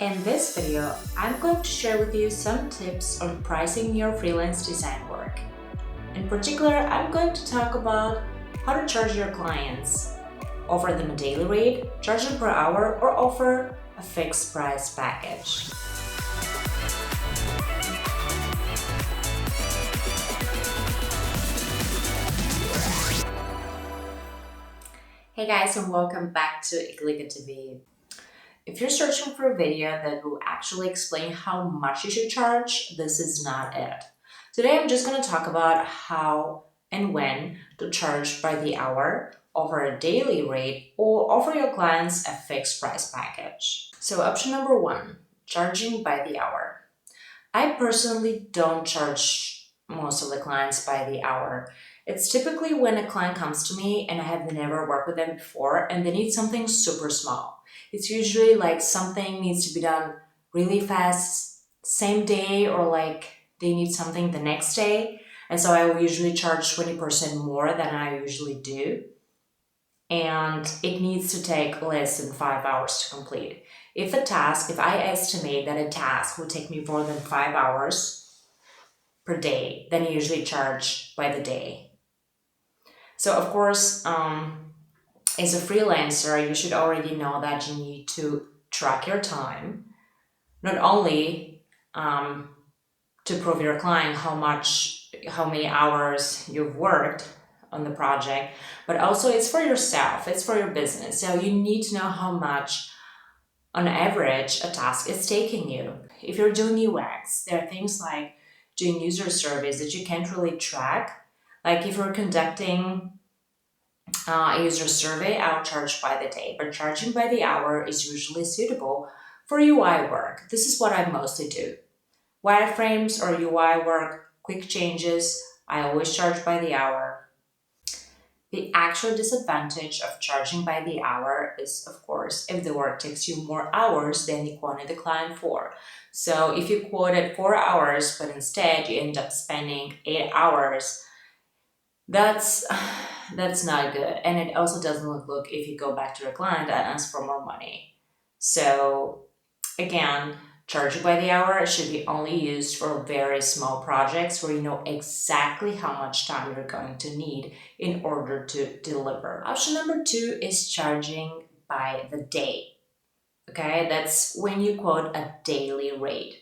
In this video, I'm going to share with you some tips on pricing your freelance design work. In particular, I'm going to talk about how to charge your clients, offer them a daily rate, charge them per hour, or offer a fixed price package. Hey guys, and welcome back to Iglika TV. If you're searching for a video that will actually explain how much you should charge, this is not it. Today I'm just going to talk about how and when to charge by the hour, offer a daily rate, or offer your clients a fixed price package. So option number one, charging by the hour. I personally don't charge most of the clients by the hour. It's typically when a client comes to me and I have never worked with them before and they need something super small. It's usually like something needs to be done really fast, same day, or like they need something the next day. And so I will usually charge 20% more than I usually do. And it needs to take less than 5 hours to complete. If I estimate that a task will take me more than 5 hours per day, then I usually charge by the day. So of course, as a freelancer, you should already know that you need to track your time, not only to prove your client how many hours you've worked on the project, but also it's for yourself, it's for your business. So you need to know how much on average a task is taking you. If you're doing UX, there are things like doing user surveys that you can't really track. Like if you're conducting a user survey, I'll charge by the day, but charging by the hour is usually suitable for UI work. This is what I mostly do. Wireframes or UI work, quick changes, I always charge by the hour. The actual disadvantage of charging by the hour is, of course, if the work takes you more hours than you quoted the client for. So if you quoted 4 hours, but instead you end up spending 8 hours, that's not good. And it also doesn't look if you go back to the client and ask for more money. So again, charging by the hour should be only used for very small projects where you know exactly how much time you're going to need in order to deliver. Option number two is charging by the day. Okay, that's when you quote a daily rate.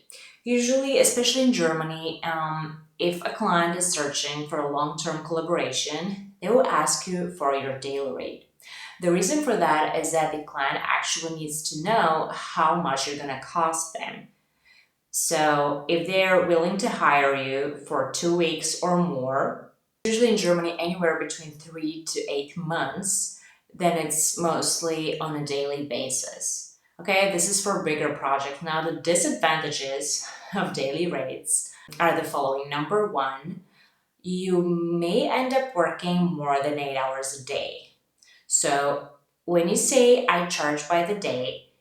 Usually, especially in Germany, if a client is searching for a long-term collaboration, they will ask you for your daily rate. The reason for that is that the client actually needs to know how much you're going to cost them. So if they're willing to hire you for 2 weeks or more, usually in Germany anywhere between 3 to 8 months, then it's mostly on a daily basis. Okay, this is for bigger projects. Now the disadvantages of daily rates are the following. Number one, you may end up working more than 8 hours a day. So when you say I charge by the day,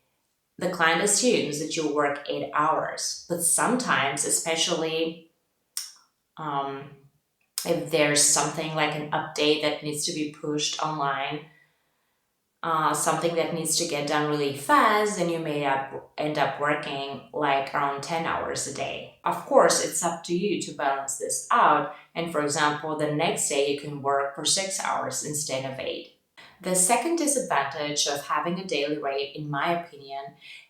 the client assumes that you work 8 hours. But sometimes, especially if there's something like an update that needs to be pushed online, something that needs to get done really fast, then you may end up working like around 10 hours a day. Of course, it's up to you to balance this out. And for example, the next day you can work for 6 hours instead of 8. The second disadvantage of having a daily rate, in my opinion,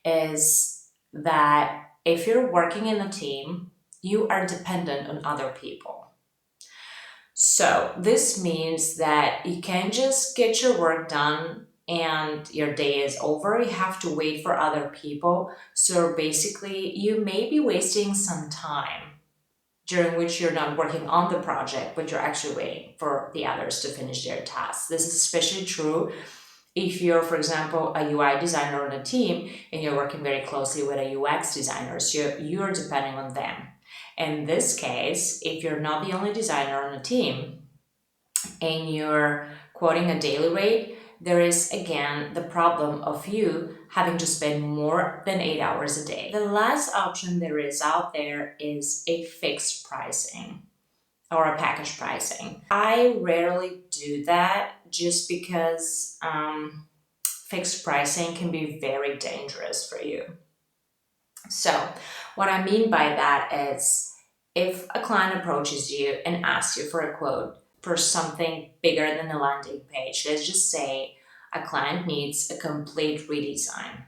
is that if you're working in a team, you are dependent on other people. So this means that you can't just get your work done and your day is over. You have to wait for other people. So basically, you may be wasting some time during which you're not working on the project, but you're actually waiting for the others to finish their tasks. This is especially true if you're, for example, a UI designer on a team and you're working very closely with a UX designer, so you're depending on them. In this case, if you're not the only designer on a team and you're quoting a daily rate, there is again the problem of you having to spend more than 8 hours a day. The last option there is out there is a fixed pricing or a package pricing. I rarely do that just because fixed pricing can be very dangerous for you. So what I mean by that is if a client approaches you and asks you for a quote for something bigger than a landing page, let's just say a client needs a complete redesign.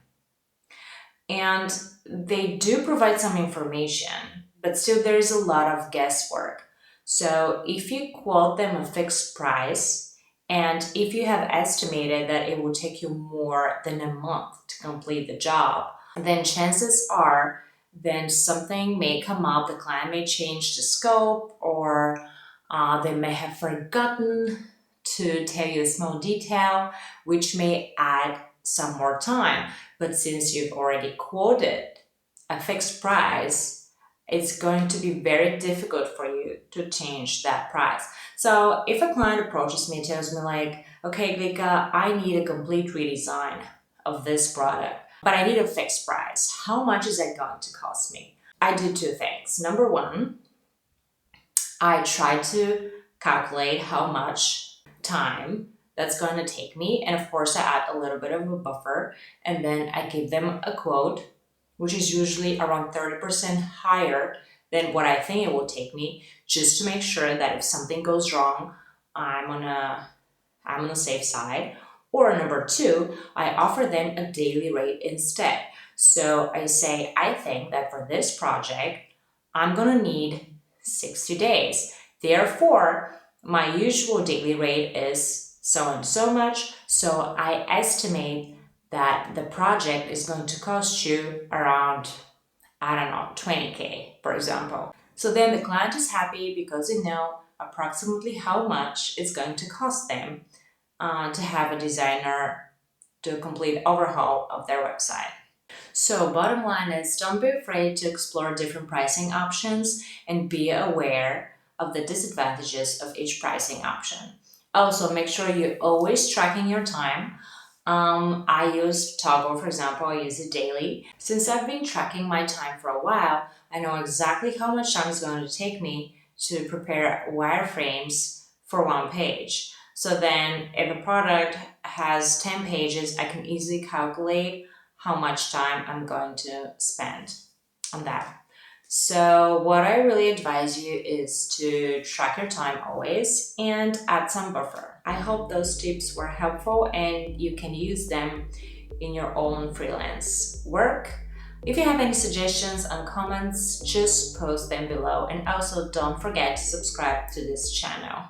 And they do provide some information, but still there is a lot of guesswork. So if you quote them a fixed price, and if you have estimated that it will take you more than a month to complete the job, then chances are then something may come up, the client may change the scope, or they may have forgotten to tell you a small detail, which may add some more time. But since you've already quoted a fixed price, it's going to be very difficult for you to change that price. So if a client approaches me and tells me like, okay, Iglika, I need a complete redesign of this product, but I need a fixed price. How much is that going to cost me? I do two things. Number one, I try to calculate how much time that's going to take me. And of course, I add a little bit of a buffer, and then I give them a quote, which is usually around 30% higher than what I think it will take me, just to make sure that if something goes wrong, I'm on the safe side. Or number two, I offer them a daily rate instead. So I say, I think that for this project, I'm gonna need 60 days. Therefore, my usual daily rate is so and so much. So I estimate that the project is going to cost you around, I don't know, 20K, for example. So then the client is happy because they know approximately how much it's going to cost them to have a designer do a complete overhaul of their website. So bottom line is, don't be afraid to explore different pricing options and be aware of the disadvantages of each pricing option. Also, make sure you're always tracking your time. I use Toggle, for example, I use it daily. Since I've been tracking my time for a while, I know exactly how much time it's going to take me to prepare wireframes for one page. So then if a product has 10 pages, I can easily calculate how much time I'm going to spend on that. So what I really advise you is to track your time always and add some buffer. I hope those tips were helpful and you can use them in your own freelance work. If you have any suggestions and comments, just post them below, and also don't forget to subscribe to this channel.